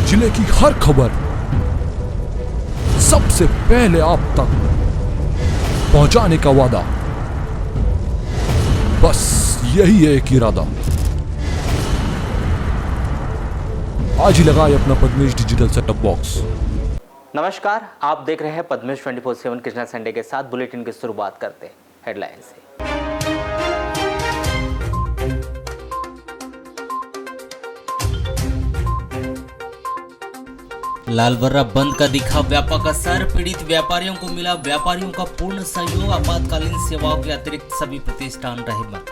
जिले की हर खबर सबसे पहले आप तक पहुंचाने का वादा, बस यही है एक इरादा। आज ही लगाए अपना पद्मेश डिजिटल सेटअप बॉक्स। नमस्कार, आप देख रहे हैं पद्मेश 24/7 कृष्णा संडे के साथ। बुलेटिन की शुरुआत करते हैं हेडलाइन से। लालबर्रा बंद का दिखा व्यापक असर, पीड़ित व्यापारियों को मिला व्यापारियों का पूर्ण सहयोग। आपातकालीन सेवाओं के अतिरिक्त सभी प्रतिष्ठान रहे बंद।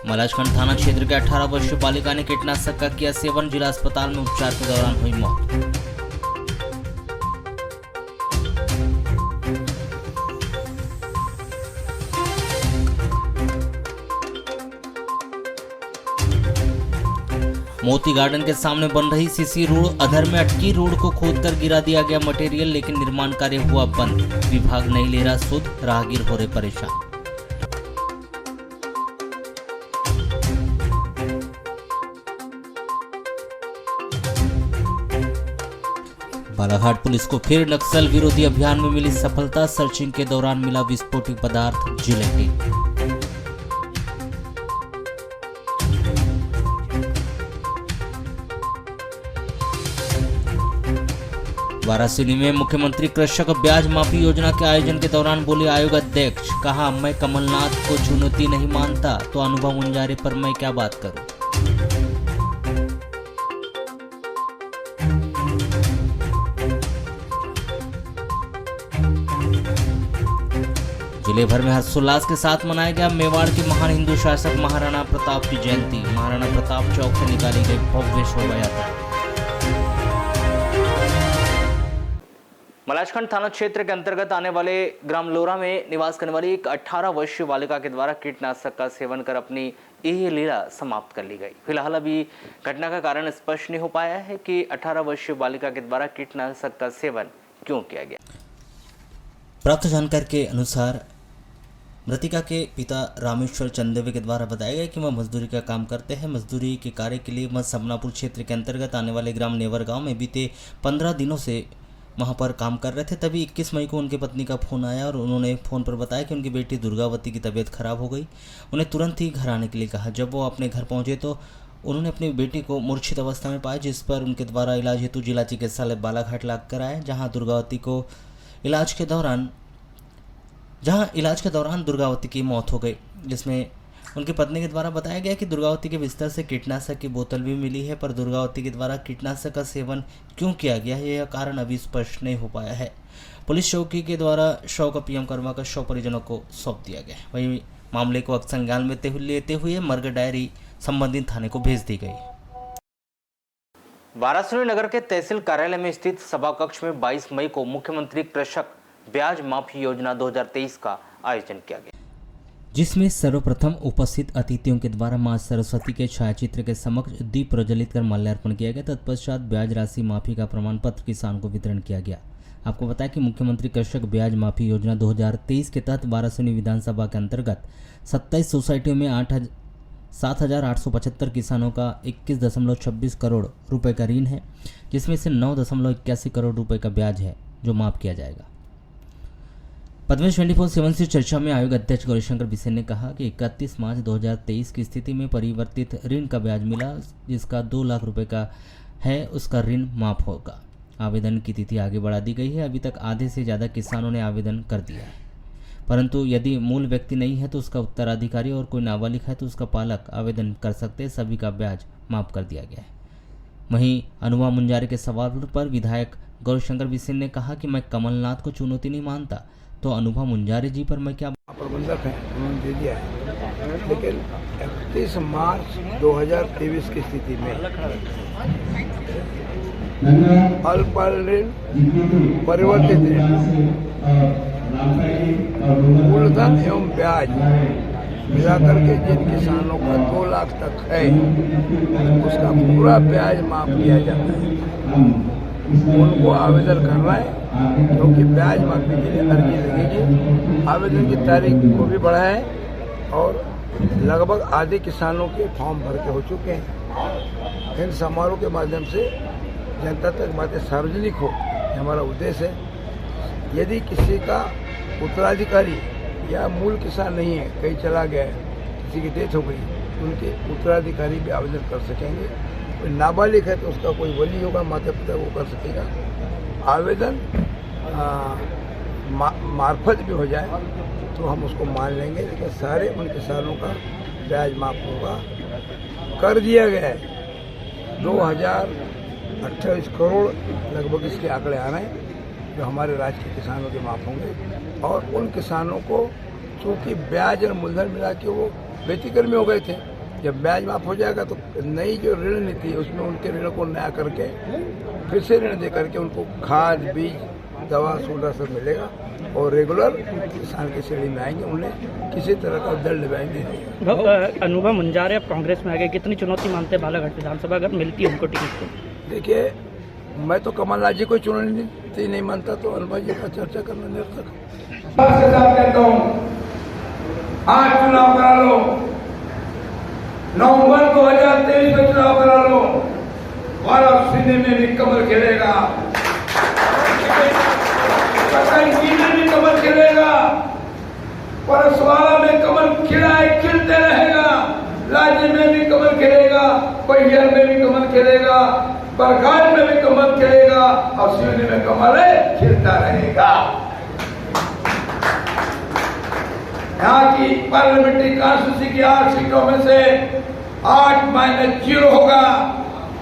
मलाजखंड थाना क्षेत्र के 18 वर्षीय बालिका ने कीटनाशक का किया सेवन, जिला अस्पताल में उपचार के दौरान हुई मौत। मोती गार्डन के सामने बन रही सीसी रोड, अधर में अटकी रोड को खोदकर गिरा दिया गया मटेरियल, लेकिन निर्माण कार्य हुआ बंद। विभाग नहीं ले रहा सुध, राहगीर हो रहे परेशान। बालाघाट पुलिस को फिर नक्सल विरोधी अभियान में मिली सफलता, सर्चिंग के दौरान मिला विस्फोटक पदार्थ, जिलेटिन। वाराणसी में मुख्यमंत्री कृषक ब्याज माफी योजना के आयोजन के दौरान बोले आयोग अध्यक्ष, कहा मैं कमलनाथ को चुनौती नहीं मानता तो अनुभव मुंजारे पर मैं क्या बात करूं। जिले भर में हर्षोल्लास के साथ मनाया गया मेवाड़ के महान हिंदू शासक महाराणा प्रताप की जयंती। महाराणा प्रताप चौक से निकाली गई भव्य शोभा यात्रा। मलाजखंड थाना क्षेत्र के अंतर्गत आने वाले ग्राम लोरा में निवास करने वाली एक 18 वर्षीय बालिका के द्वारा कीटनाशक का सेवन कर अपनी यह लीला समाप्त कर ली गई। फिलहाल अभी घटना का कारण स्पष्ट नहीं हो पाया है कि 18 वर्षीय बालिका के द्वारा कीटनाशक का सेवन क्यों किया गया। प्राप्त जानकारी के अनुसार मृतिका के पिता रामेश्वर चंदेवे के द्वारा बताया गया कि वह मजदूरी का काम करते हैं। मजदूरी के कार्य के लिए वह समनापुर क्षेत्र के अंतर्गत आने वाले ग्राम नेवर गाँव में बीते 15 दिनों से वहाँ पर काम कर रहे थे। तभी 21 मई को उनके पत्नी का फ़ोन आया और उन्होंने फ़ोन पर बताया कि उनकी बेटी दुर्गावती की तबीयत खराब हो गई। उन्हें तुरंत ही घर आने के लिए कहा। जब वो अपने घर पहुँचे तो उन्होंने अपनी बेटी को मूर्छित अवस्था में पाया, जिस पर उनके द्वारा इलाज हेतु जिला चिकित्सालय बालाघाट लाद कर आए, जहाँ इलाज के दौरान दुर्गावती की मौत हो गई, जिसमें उनकी पत्नी के द्वारा बताया गया कि दुर्गावती के बिस्तर से कीटनाशक की बोतल भी मिली है, पर दुर्गावती के द्वारा कीटनाशक का सेवन क्यों किया गया है यह कारण अभी स्पष्ट नहीं हो पाया है। पुलिस चौकी के द्वारा शव का पीएम करवाकर शव परिजनों को सौंप दिया गया। वहीं मामले को संज्ञान में लेते हुए मर्ग डायरी संबंधित थाने को भेज दी गई। वाराणसी नगर के तहसील कार्यालय में स्थित सभा कक्ष में 22 मई को मुख्यमंत्री कृषक ब्याज माफी योजना 2023 का आयोजन किया गया, जिसमें सर्वप्रथम उपस्थित अतिथियों के द्वारा मां सरस्वती के छायाचित्र के समक्ष दीप प्रज्वलित कर माल्यार्पण किया गया। तत्पश्चात ब्याज राशि माफी का प्रमाण पत्र किसान को वितरण किया गया। आपको बताया कि मुख्यमंत्री कृषक ब्याज माफी योजना 2023 के तहत वाराणसी विधानसभा के अंतर्गत 27 सोसाइटियों में 7,875 किसानों का 21.26 करोड़ रुपए का ऋण है, जिसमें से 9.81 करोड़ रुपए का ब्याज है जो माफ किया जाएगा। पद्मेश 24/7 से चर्चा में आयोग अध्यक्ष गौरीशंकर बिसेन ने कहा कि 31 मार्च 2023 की स्थिति में परिवर्तित ऋण का ब्याज मिला, जिसका 2 लाख रुपए का है, उसका ऋण माफ होगा। आवेदन की तिथि आगे बढ़ा दी गई है। अभी तक आधे से ज़्यादा किसानों ने आवेदन कर दिया है, परंतु यदि मूल व्यक्ति नहीं है तो उसका उत्तराधिकारी और कोई नाबालिग है तो उसका पालक आवेदन कर सकते हैं। सभी का ब्याज माफ कर दिया गया है। वहीं अनुभव मुंजारे के सवाल पर विधायक गौरीशंकर बिसेन ने कहा कि मैं कमलनाथ को चुनौती नहीं मानता तो अनुभव मुंजारे जी पर मैं क्या। प्रबंधक हैं, उन्होंने दे दिया है, लेकिन 31 मार्च 2023 की स्थिति में अल्पकाल ऋण, परिवर्तित ऋण, मूलधन एवं ब्याज मिलाकर के जिन किसानों का 2 लाख तक है उसका पूरा ब्याज माफ किया जाता है। उनको आवेदन करना है क्योंकि ब्याज माफी के लिए अर्जी लगेगी। आवेदन की तारीख को भी बढ़ाएं और लगभग आधे किसानों के फॉर्म भर के हो चुके हैं। इन समारोह के माध्यम से जनता तक बातें सार्वजनिक हो, ये हमारा उद्देश्य है। यदि किसी का उत्तराधिकारी या मूल किसान नहीं है, कहीं चला गया है, किसी की डेथ हो गई, उनके उत्तराधिकारी भी आवेदन कर सकेंगे। कोई नाबालिग है तो उसका कोई वली होगा, माता पिता, वो कर सकेगा। आवेदन मार्फत भी हो जाए तो हम उसको मान लेंगे, लेकिन सारे उन किसानों का ब्याज माफ होगा। कर दिया गया है 2028 करोड़ लगभग इसके आंकड़े आ रहे हैं जो हमारे राज्य के किसानों के माफ होंगे। और उन किसानों को चूँकि ब्याज और मूलधन मिला के वो बेतिकर में हो गए थे, जब ब्याज माफ हो जाएगा तो नई जो ऋण नीति है उसमें उनके ऋण को नया करके फिर से ऋण दे करके उनको खाद, बीज, दवा, सोडा सब मिलेगा और रेगुलर किसान की श्रेणी में आएंगे। उन्हें किसी तरह का दंड ब्याज नहीं देगा। अनुभव मुंजारे अब कांग्रेस में आ गए, कितनी चुनौती मानते हैं बालाघाट विधानसभा अगर मिलती है उनको टिकट? तो देखिए, मैं तो कमलनाथ जी को चुनौती नहीं मानता, तो अनुभव जी का चर्चा करना निरर्थक। आज चुनाव करा लो, नवंबर 2023 में चुनाव करा लो, वाराणसी में भी कमल खिलेगा, में भी कमल खिलेगा, परसवाड़ा में कमल खिलते रहेगा, राज्य में भी कमल खिलेगा, पहियर में भी कमल खिलेगा, बरगाट में भी कमल खिलेगा और सिवनी में कमल खिलता रहेगा। यहाँ की पार्लियामेंट्री कॉन्स्टिट्यूंसी की 8 सीटों में से 8-0 होगा।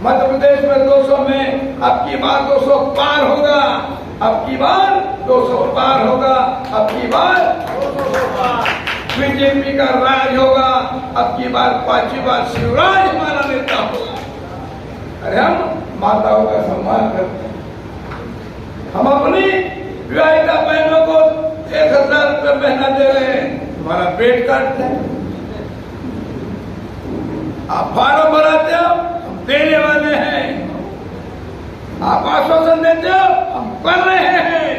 मध्य प्रदेश में 200 में अब की बार 200 पार होगा, अब की बार 200 पार होगा, अब की बार 200 पार। बीजेपी का राज होगा, अब की बार 5वीं बार शिवराज हमारा नेता होगा। अरे हम माताओं का सम्मान करते हैं, हम अपनी विवाहिता बहनों को 1000 रुपये महीना दे रहे हैं, हमारा पेट काटते हैं। आप फार्म भराते हो, हम देने वाले हैं। आप आश्वासन देते हो, हम कर रहे हैं।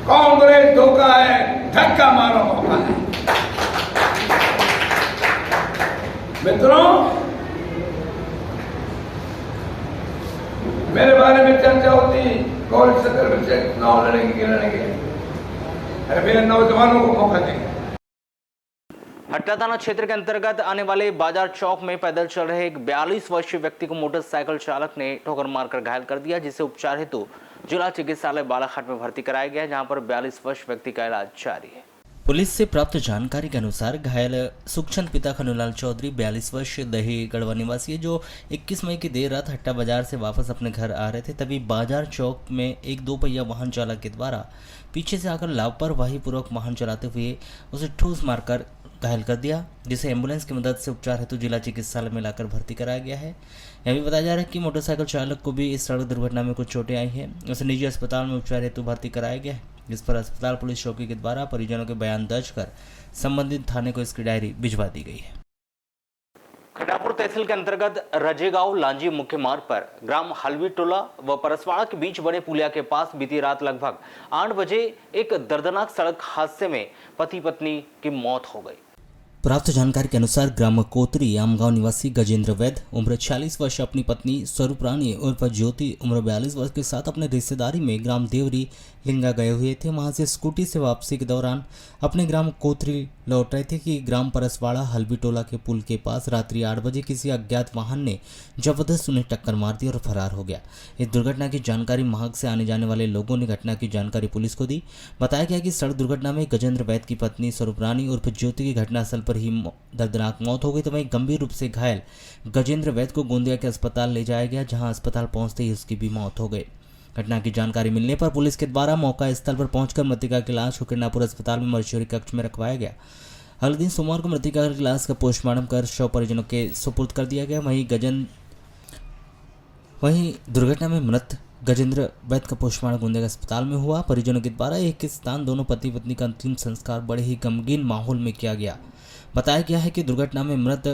कांग्रेस धोखा है, धक्का मारो मौका है। मित्रों, मेरे बारे में चर्चा होती, कौन सदर में चुनाव लड़ेंगे कि लड़ेंगे? अरे मेरे नौजवानों को मौका देंगे। हट्टा थाना क्षेत्र के अंतर्गत आने वाले बाजार चौक में पैदल चल रहे एक 42 वर्षीय व्यक्ति को मोटरसाइकिल चालक ने ठोकर मारकर घायल कर दिया, जिसे उपचार हेतु जिला चिकित्सालय बालाघाट में भर्ती कराया गया, जहां पर 42 वर्ष व्यक्ति का इलाज जारी है। पुलिस से प्राप्त जानकारी के अनुसार घायल सुखचंद पिता खनुलाल चौधरी 42 वर्ष दही गढ़वा निवासी है, जो 21 मई की देर रात हट्टा बाजार से वापस अपने घर आ रहे थे। तभी बाजार चौक में एक 2 पहिया वाहन चालक के द्वारा पीछे से आकर लापरवाही पूर्वक वाहन चलाते हुए उसे ठूस मारकर घायल कर दिया, जिसे एम्बुलेंस की मदद से उपचार हेतु जिला चिकित्सालय में लाकर भर्ती कराया गया है। यह भी बताया जा रहा है कि मोटरसाइकिल चालक को भी इस सड़क दुर्घटना में कुछ चोटें आई हैं। उसे निजी अस्पताल में उपचार हेतु भर्ती कराया गया है, जिस पर अस्पताल पुलिस चौकी के द्वारा परिजनों के बयान दर्ज कर संबंधित थाने को इसकी डायरी भिजवा दी गई है। खटापुर तहसील के अंतर्गत रजेगांव लांजी मुख्य मार्ग पर ग्राम हलवी टोला व परसवाड़ा के बीच बने पुलिया के पास बीती रात लगभग 8 बजे एक दर्दनाक सड़क हादसे में पति पत्नी की मौत हो गई। प्राप्त जानकारी के अनुसार ग्राम कोतरी आमगांव निवासी गजेंद्र वैद्य उम्र 46 वर्ष अपनी पत्नी स्वरूप रानी उर्फ ज्योति उम्र 42 वर्ष के साथ अपने रिश्तेदारी में ग्राम देवरी लिंगा गए हुए थे। वहां से स्कूटी से वापसी के दौरान अपने ग्राम कोतरी लौट रहे थे कि ग्राम परसवाड़ा हलवी टोला के पुल के पास रात्रि 8 बजे किसी अज्ञात वाहन ने जबरदस्त उन्हें टक्कर मार दी और फरार हो गया। इस दुर्घटना की जानकारी महक से आने जाने वाले लोगों ने घटना की जानकारी पुलिस को दी। बताया गया कि सड़क दुर्घटना में गजेंद्र वैद्य की पत्नी स्वरूप रानी उर्फ ज्योति की घटनास्थल पर ही दर्दनाक मौत हो गई। तो वहीं गंभीर रूप से घायल गजेंद्र वैद्य को गोंदिया के अस्पताल ले जाया गया, जहां अस्पताल पहुंचते ही उसकी भी मौत हो गई। घटना की जानकारी मिलने पर पुलिस के द्वारा मौका स्थल पर पहुंचकर मृतका की लाश को किरणापुर अस्पताल में मर्चुरी कक्ष में रखवाया गया। अगले दिन सोमवार को मृतका की लाश का पोस्टमार्टम कर शव परिजनों के सुपुर्द कर दिया गया। वहीं दुर्घटना में मृत गजेंद्र वैद्य का पोस्टमार्टम गोंदिया अस्पताल में हुआ। परिजनों के द्वारा एक स्थान दोनों पति पत्नी का अंतिम संस्कार बड़े ही गमगीन माहौल में किया गया। बताया गया है कि दुर्घटना में मृत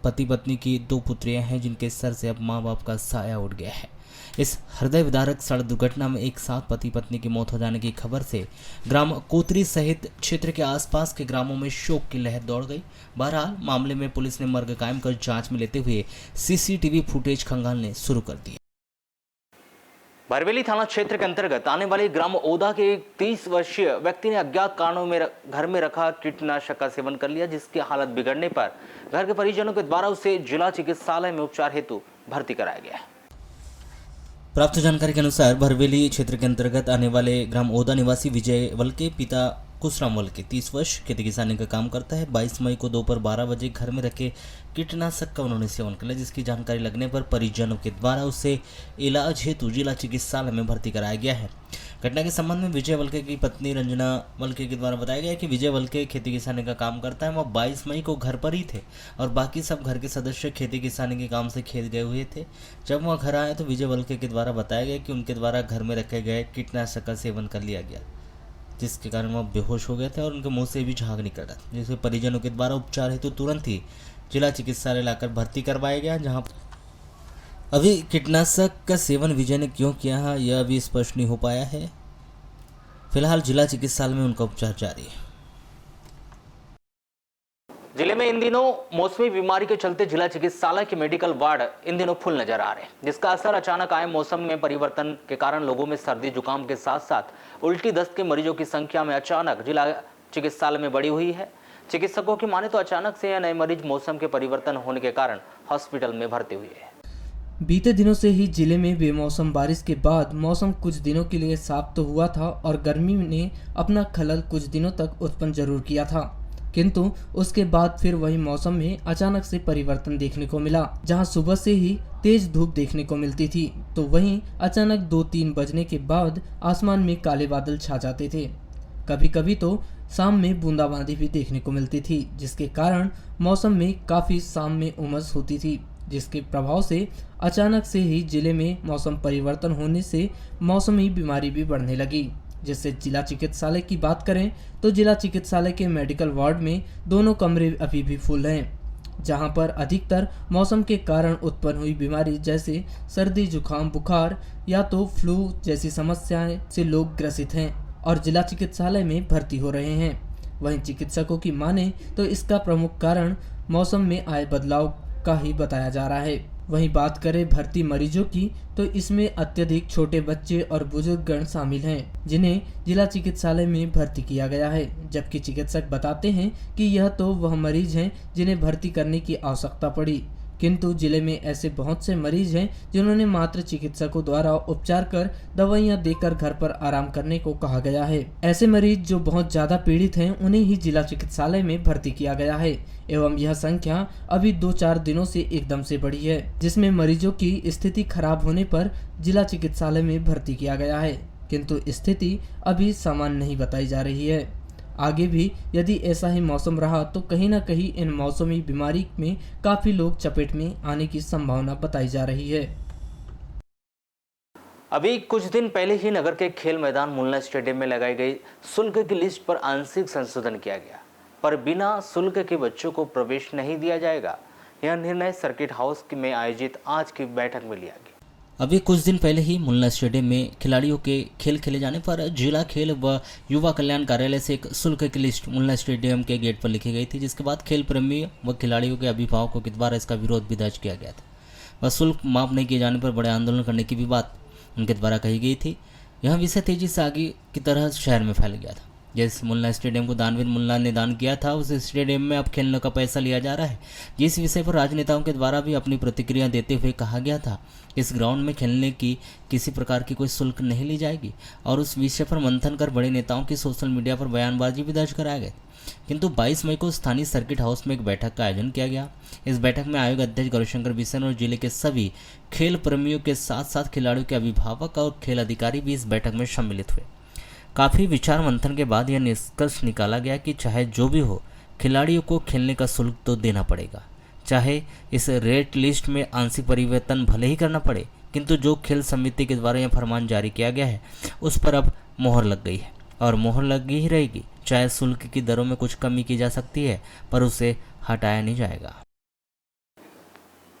पति पत्नी की 2 पुत्रियां हैं जिनके सर से अब मां बाप का साया उड़ गया है। इस हृदय विदारक सड़क दुर्घटना में एक साथ पति पत्नी की मौत हो जाने की खबर से ग्राम कोतरी सहित क्षेत्र के आसपास के ग्रामों में शोक की लहर दौड़ गई। बहरहाल मामले में पुलिस ने मर्ग कायम कर जांच में लेते हुए सीसीटीवी फुटेज खंगालने शुरू कर दिए। बरवेली थाना क्षेत्र के अंतर्गत आने वाले ग्राम ओदा के एक 30 वर्षीय व्यक्ति ने अज्ञात कारणों में घर में रखा कीटनाशक का सेवन कर लिया, जिसकी हालत बिगड़ने पर घर के परिजनों के द्वारा उसे जिला चिकित्सालय में उपचार हेतु भर्ती कराया गया है। प्राप्त जानकारी के अनुसार बरवेली क्षेत्र के अंतर्गत आने वाले ग्राम ओदा निवासी विजय वलके पिता कुशराम वलके 30 वर्ष खेती किसानी का काम करता है। 22 मई को दोपहर 12 बजे घर में रखे कीटनाशक का उन्होंने सेवन कर लिया, जिसकी जानकारी लगने पर परिजनों के द्वारा उसे इलाज हेतु जिला चिकित्सालय में भर्ती कराया गया है। घटना के संबंध में विजय वलके की पत्नी रंजना वलके के द्वारा बताया गया कि विजय वलके खेती किसानी का काम करता है। वह 22 मई को घर पर ही थे और बाकी सब घर के सदस्य खेती किसानी के काम से खेत गए हुए थे। जब वह घर आए तो विजय वलके के द्वारा बताया गया कि उनके द्वारा घर में रखे गए कीटनाशक का सेवन कर लिया गया, जिसके कारण वह बेहोश हो गए थे और उनके मुंह से भी झाग निकल रहा था, जिसे परिजनों के द्वारा उपचार हेतु तुरंत ही जिला चिकित्सालय लाकर भर्ती करवाया गया। जहां अभी कीटनाशक का सेवन विजय ने क्यों किया है यह अभी स्पष्ट नहीं हो पाया है। फिलहाल जिला चिकित्सालय में उनका उपचार जारी है। जिले में इन दिनों मौसमी बीमारी के चलते जिला चिकित्सालय के मेडिकल वार्ड इन दिनों फुल नजर आ रहे हैं, जिसका असर अचानक आए मौसम में परिवर्तन के कारण लोगों में सर्दी जुकाम के साथ साथ उल्टी दस्त के मरीजों की संख्या में अचानक जिला चिकित्सालय में बढ़ी हुई है। चिकित्सकों की माने तो अचानक से यह नए मरीज मौसम के परिवर्तन होने के कारण हॉस्पिटल में भर्ती हुए हैं। बीते दिनों से ही जिले में बेमौसम बारिश के बाद मौसम कुछ दिनों के लिए साफ तो हुआ था और गर्मी ने अपना खलल कुछ दिनों तक उत्पन्न जरूर किया था, किंतु उसके बाद फिर वही मौसम में अचानक से परिवर्तन देखने को मिला। जहां सुबह से ही तेज धूप देखने को मिलती थी तो वहीं अचानक 2-3 बजने के बाद आसमान में काले बादल छा जाते थे। कभी कभी तो शाम में बूंदाबांदी भी देखने को मिलती थी, जिसके कारण मौसम में काफ़ी शाम में उमस होती थी, जिसके प्रभाव से अचानक से ही जिले में मौसम परिवर्तन होने से मौसमी बीमारी भी बढ़ने लगी। जिससे जिला चिकित्सालय की बात करें तो जिला चिकित्सालय के मेडिकल वार्ड में दोनों कमरे अभी भी फुल हैं, जहां पर अधिकतर मौसम के कारण उत्पन्न हुई बीमारी जैसे सर्दी जुकाम बुखार या तो फ्लू जैसी समस्याएं से लोग ग्रसित हैं और जिला चिकित्सालय में भर्ती हो रहे हैं। वहीं चिकित्सकों की माने तो इसका प्रमुख कारण मौसम में आए बदलाव का ही बताया जा रहा है। वहीं बात करें भर्ती मरीजों की तो इसमें अत्यधिक छोटे बच्चे और बुजुर्ग गण शामिल हैं, जिन्हें जिला चिकित्सालय में भर्ती किया गया है। जबकि चिकित्सक बताते हैं कि यह तो वह मरीज हैं जिन्हें भर्ती करने की आवश्यकता पड़ी, किंतु जिले में ऐसे बहुत से मरीज हैं जिन्होंने मात्र चिकित्सकों द्वारा उपचार कर दवाइयां देकर घर पर आराम करने को कहा गया है। ऐसे मरीज जो बहुत ज्यादा पीड़ित हैं उन्हें ही जिला चिकित्सालय में भर्ती किया गया है एवं यह संख्या अभी 2-4 दिनों से एकदम से बढ़ी है, जिसमें मरीजों की स्थिति खराब होने पर जिला चिकित्सालय में भर्ती किया गया है, किंतु स्थिति अभी सामान्य नहीं बताई जा रही है। आगे भी यदि ऐसा ही मौसम रहा तो कहीं न कहीं इन मौसमी बीमारी में काफी लोग चपेट में आने की संभावना बताई जा रही है। अभी कुछ दिन पहले ही नगर के खेल मैदान मुन्ना स्टेडियम में लगाई गई शुल्क की लिस्ट पर आंशिक संशोधन किया गया, पर बिना शुल्क के बच्चों को प्रवेश नहीं दिया जाएगा। यह निर्णय सर्किट हाउस में आयोजित आज की बैठक में लिया गया। अभी कुछ दिन पहले ही मुन्ना स्टेडियम में खिलाड़ियों के खेल खेले जाने पर जिला खेल व युवा कल्याण कार्यालय से एक शुल्क की लिस्ट मुन्ना स्टेडियम के गेट पर लिखी गई थी, जिसके बाद खेल प्रेमी व खिलाड़ियों के अभिभावकों के द्वारा इसका विरोध भी दर्ज किया गया था। वह शुल्क माफ नहीं किए जाने पर बड़े आंदोलन करने की भी बात उनके द्वारा कही गई थी। यह विषय तेजी से आगे की तरह शहर में फैल गया था। जिस मुन्ना स्टेडियम को दानवीर मुन्ना ने दान किया था, उस स्टेडियम में अब खेलने का पैसा लिया जा रहा है। जिस विषय पर राजनेताओं के द्वारा भी अपनी प्रतिक्रिया देते हुए कहा गया था इस ग्राउंड में खेलने की किसी प्रकार की कोई शुल्क नहीं ली जाएगी और उस विषय पर मंथन कर बड़े नेताओं की सोशल मीडिया पर बयानबाजी भी दर्ज कराया गया। किंतु 22 मई को स्थानीय सर्किट हाउस में एक बैठक का आयोजन किया गया। इस बैठक में आयोग अध्यक्ष गौरीशंकर बिशन और जिले के सभी खेल प्रेमियों के साथ साथ खिलाड़ियों के अभिभावक और खेल अधिकारी भी इस बैठक में सम्मिलित हुए। काफ़ी विचार मंथन के बाद यह निष्कर्ष निकाला गया कि चाहे जो भी हो, खिलाड़ियों को खेलने का शुल्क तो देना पड़ेगा। चाहे इस रेट लिस्ट में आंशिक परिवर्तन भले ही करना पड़े, किंतु जो खेल समिति के द्वारा यह फरमान जारी किया गया है उस पर अब मोहर लग गई है और मोहर लगी ही रहेगी। चाहे शुल्क की दरों में कुछ कमी की जा सकती है, पर उसे हटाया नहीं जाएगा।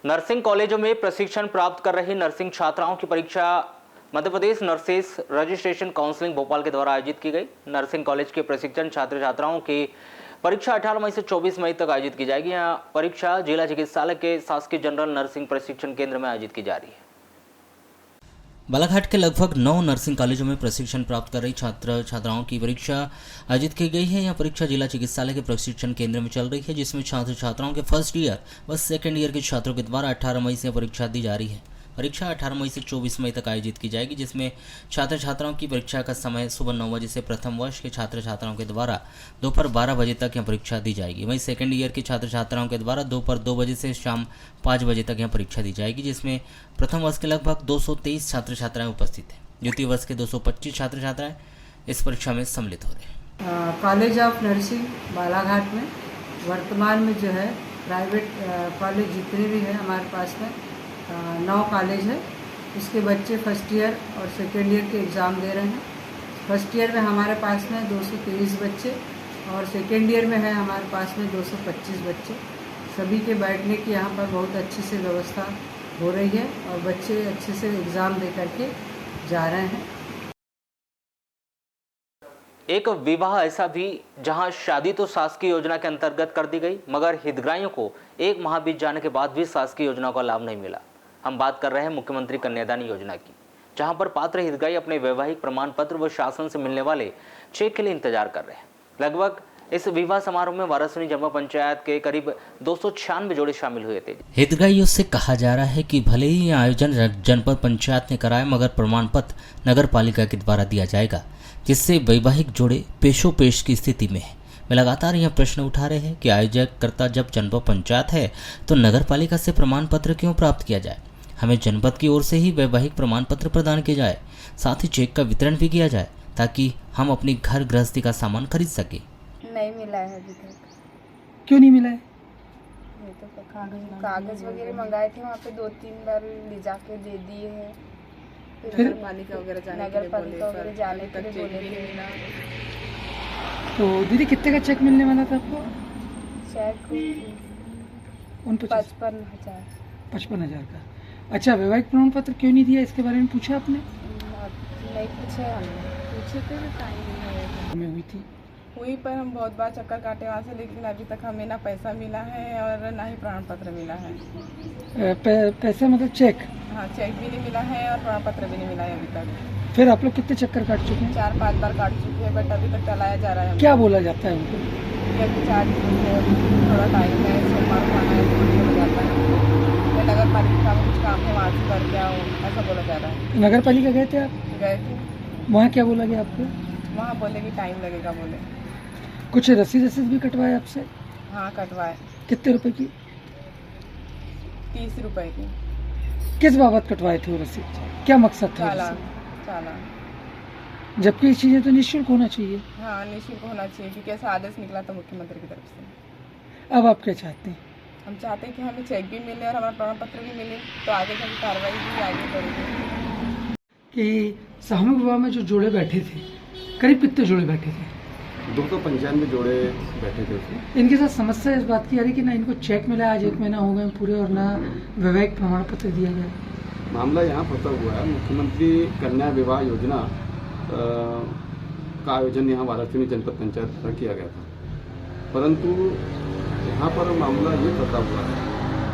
नर्सिंग कॉलेजों में प्रशिक्षण प्राप्त कर रही नर्सिंग छात्राओं की परीक्षा Madhya Pradesh nurses registration counselling Bhopal के द्वारा आयोजित की गई। नर्सिंग कॉलेज के प्रशिक्षण छात्र छात्राओं की परीक्षा 18 मई से 24 मई तक आयोजित की जाएगी। यहां परीक्षा जिला चिकित्सालय के शासकीय जनरल नर्सिंग प्रशिक्षण केंद्र में आयोजित की जा रही है। बालाघाट के लगभग 9 नर्सिंग कॉलेजों में प्रशिक्षण प्राप्त कर रही छात्र छात्राओं की परीक्षा आयोजित की गई है। यह परीक्षा जिला चिकित्सालय के प्रशिक्षण केंद्र में चल रही है, जिसमें छात्र छात्राओं के फर्स्ट ईयर व सेकेंड ईयर के छात्रों के द्वारा 18 मई से परीक्षा दी जा रही है। परीक्षा 18 मई से 24 मई तक आयोजित की जाएगी, जिसमें छात्र छात्राओं की परीक्षा का समय सुबह 9 बजे से प्रथम वर्ष के छात्र छात्राओं के द्वारा दोपहर 12 बजे तक यह परीक्षा दी जाएगी। वहीं सेकेंड ईयर के छात्र छात्राओं के द्वारा दोपहर 2 बजे से शाम 5 बजे तक यह परीक्षा दी जाएगी, जिसमें प्रथम वर्ष के लगभग 223 छात्र छात्राएं उपस्थित हैं। द्वितीय वर्ष के 225 छात्र छात्राएं इस परीक्षा में सम्मिलित हो रहे हैं। कॉलेज ऑफ नर्सिंग बालाघाट में वर्तमान में जो है प्राइवेट कॉलेज जितने भी हैं हमारे पास में 9 कॉलेज है। इसके बच्चे फर्स्ट ईयर और सेकेंड ईयर के एग्ज़ाम दे रहे हैं। फर्स्ट ईयर में हमारे पास में 223 बच्चे और सेकेंड ईयर में है हमारे पास में 225 बच्चे। सभी के बैठने की यहाँ पर बहुत अच्छी से व्यवस्था हो रही है और बच्चे अच्छे से एग्ज़ाम दे करके जा रहे हैं। एक विवाह ऐसा भी जहां शादी तो शासकीय योजना के अंतर्गत कर दी गई, मगर हितग्राहियों को 1 माह बीत जाने के बाद भी शासकीय योजना का लाभ नहीं मिला। हम बात कर रहे हैं मुख्यमंत्री कन्यादान योजना की, जहां पर पात्र हितग्राही अपने वैवाहिक प्रमाण पत्र व शासन से मिलने वाले चेक के लिए इंतजार कर रहे हैं। लगभग इस विवाह समारोह में वारासुनी जनपद पंचायत के करीब 296 जोड़े शामिल हुए थे। हितग्राहियों से कहा जा रहा है कि भले ही यह आयोजन जनपद पंचायत ने कराया, मगर प्रमाण पत्र नगर पालिका के द्वारा दिया जाएगा, जिससे वैवाहिक जोड़े पेशो पेश की स्थिति में है। वे लगातार यह प्रश्न उठा रहे हैं कि आयोजकर्ता जब जनपद पंचायत है तो नगर पालिका से प्रमाण पत्र क्यों प्राप्त किया जाए। हमें जनपद की ओर से ही वैवाहिक प्रमाण पत्र प्रदान किया जाए, साथ ही चेक का वितरण भी किया जाए, ताकि हम अपनी घर गृहस्थी का सामान खरीद सके। नहीं मिला है अभी तक। क्यों नहीं मिला है? ये तो कागज वगैरह मंगाए थे, वहाँ पे 2-3 बार ले जाके दे दिए हैं। फिर नगर पालिका वगैरह जाने के लिए बोले थे। तो दीदी कितने का चेक मिलने वाला था आपको? चेक 55,000। 55,000 का। अच्छा, वैवाहिक प्रमाण पत्र क्यों नहीं दिया, इसके बारे में पूछा आपने? नहीं पूछे, हमने पूछे थे तो टाइम नहीं हमें हुई थी हुई पर हम बहुत बार चक्कर काटे वहाँ से, लेकिन अभी तक हमें ना पैसा मिला है और ना ही प्रमाण पत्र मिला है। पैसा मतलब चेक? हाँ, चेक भी नहीं मिला है और प्रमाण पत्र भी नहीं मिला है अभी तक। फिर आप लोग कितने चक्कर काट चुके हैं? 4-5 बार काट चुके हैं, बट अभी तक चलाया जा रहा है। क्या बोला जाता है उनको? कि अभी 4 दिन है, थोड़ा टाइम है, सोमवार को आना है, तो ये हो जाता है। मैं नगर पालिका में कुछ काम है, वहाँ से करके आऊँ, ऐसा बोला जा रहा है। नगर पालिका गए थे आप? गए थे। वहाँ क्या बोला गया आपको? वहाँ बोले कि टाइम लगेगा बोले। कुछ रसीद भी कटवाए आपसे? हाँ, कटवाए। कितने रुपए की? 30 रुपए की। किस बाबत कटवाए थे वो रसीद? क्या मकसद था? चालान। जबकि ये चीजें तो निःशुल्क होना चाहिए। हाँ, निःशुल्क होना चाहिए, क्योंकि ऐसा आदेश निकला था मुख्यमंत्री की तरफ से। अब आप क्या चाहते हैं? हम चाहते हैं कि हमें चेक भी मिले और हमारा प्रमाण पत्र भी मिले, तो आगे की कार्रवाई भी आगे बढ़ेगी। कि सामूहिक विवाह में जो जोड़े बैठे थे, करीब कितने जोड़े बैठे थे? 295 जोड़े बैठे थे उसमें। इनके साथ समस्या इस बात की आ रही कि ना इनको चेक मिला, आज 1 महीना हो गए पूरे, और ना वैवाहिक प्रमाण पत्र दिया गया। मामला यहाँ फंसा हुआ है। मुख्यमंत्री कन्या विवाह योजना का आयोजन यहाँ वाराणसी जनपद पंचायत द्वारा किया गया था, परंतु यहाँ पर मामला ये फंसा हुआ है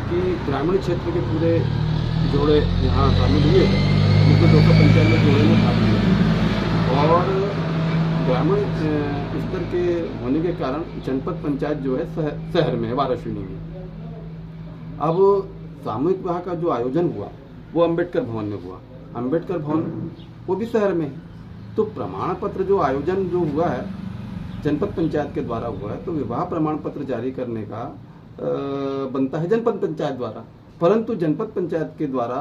कि ग्रामीण क्षेत्र के पूरे जोड़े यहाँ शामिल हुए थे, जिसमें 295 जोड़े में शामिल हुए, और ग्रामीण स्तर के होने के कारण जनपद पंचायत जो है शहर में है, वाराणसी में। अब सामूहिक विवाह का जो आयोजन हुआ वो अंबेडकर भवन में हुआ। अंबेडकर भवन वो भी शहर में है, तो प्रमाण पत्र जो आयोजन जो हुआ है जनपद पंचायत के द्वारा हुआ है, तो विवाह प्रमाण पत्र जारी करने का बनता है जनपद पंचायत द्वारा, परंतु जनपद पंचायत के द्वारा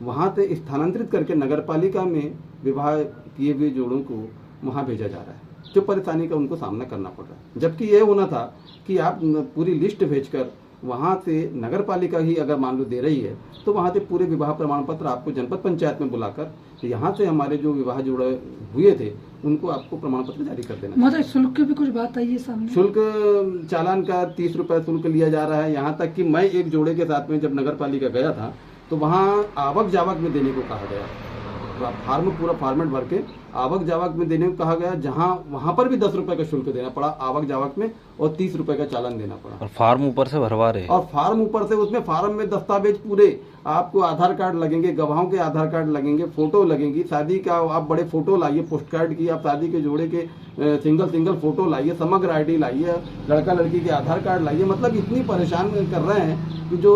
वहाँ से स्थानांतरित करके नगर पालिका में विवाह किए हुए जोड़ों को वहाँ भेजा जा रहा है, जो परेशानी का उनको सामना करना पड़ रहा है। जबकि ये होना था कि आप पूरी लिस्ट भेजकर वहाँ से नगर पालिका ही अगर मान लो दे रही है तो वहाँ से पूरे विवाह प्रमाण पत्र आपको जनपद पंचायत में बुलाकर यहाँ से हमारे जो विवाह जुड़े हुए थे उनको आपको प्रमाण पत्र जारी कर देना। मतलब शुल्क की भी कुछ बात आई है सामने? शुल्क चालान का 30 रुपए शुल्क लिया जा रहा है। यहाँ तक कि मैं एक जोड़े के साथ में जब नगर पालिका गया था तो वहाँ आवक जावक में देने को कहा गया, फार्म पूरा फॉर्मेट भर के आवक जावक में देने को कहा गया, जहां वहां पर भी 10 रुपए का शुल्क देना पड़ा आवक जावक में और 30 रुपए का चालान देना पड़ा। और फार्म ऊपर से भरवा रहे और फार्म ऊपर से, उसमें फार्म में दस्तावेज पूरे आपको आधार कार्ड लगेंगे, गवाहों के आधार कार्ड लगेंगे, फोटो लगेंगी, शादी का आप बड़े फोटो लाइए, पोस्ट कार्ड की आप शादी के जोड़े के सिंगल फोटो लाइए, समग्र आईडी लाइए, लड़का लड़की के आधार कार्ड लाइए। मतलब इतनी परेशान कर रहे हैं कि जो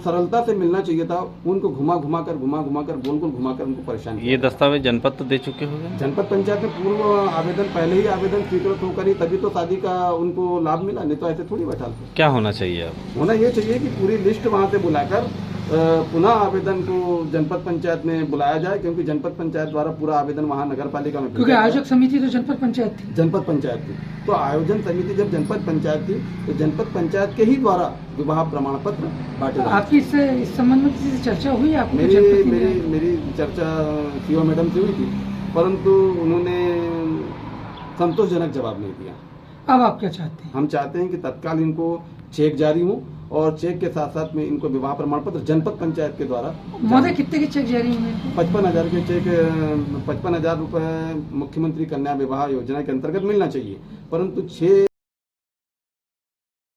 सरलता से मिलना चाहिए था उनको घुमा घुमा कर गोल गोल घुमा कर उनको परेशान। ये दस्तावेज जनपद तो दे चुके हो गए? जनपद पंचायत में पूर्व आवेदन, पहले ही आवेदन स्वीकृत होकर ही तभी तो शादी का उनको लाभ मिला, नहीं तो ऐसे थोड़ी बैठा। क्या होना चाहिए अब? होना ये चाहिए कि पूरी लिस्ट वहाँ से बुलाकर पुनः आवेदन को जनपद पंचायत में बुलाया जाए, क्योंकि जनपद पंचायत द्वारा पूरा आवेदन वहाँ नगर पालिका में, क्योंकि आयोजक समिति तो जनपद पंचायत थी। जनपद पंचायत थी तो आयोजन समिति जब जनपद पंचायत थी तो जनपद पंचायत के ही द्वारा विवाह प्रमाण पत्र बांटे। आपकी इस संबंध में किसी से चर्चा हुई? आपको मेरी चर्चा सीओ मैडम से हुई थी, परंतु उन्होंने संतोषजनक जवाब नहीं दिया। अब आप क्या चाहते हैं? हम चाहते हैं कि तत्काल इनको चेक जारी हो और चेक के साथ साथ में इनको विवाह प्रमाण पत्र जनपद पंचायत के द्वारा। महोदय कितने के चेक जारी होंगे? 55,000 के चेक, 55,000 रुपए मुख्यमंत्री कन्या विवाह योजना के अंतर्गत मिलना चाहिए, परंतु 6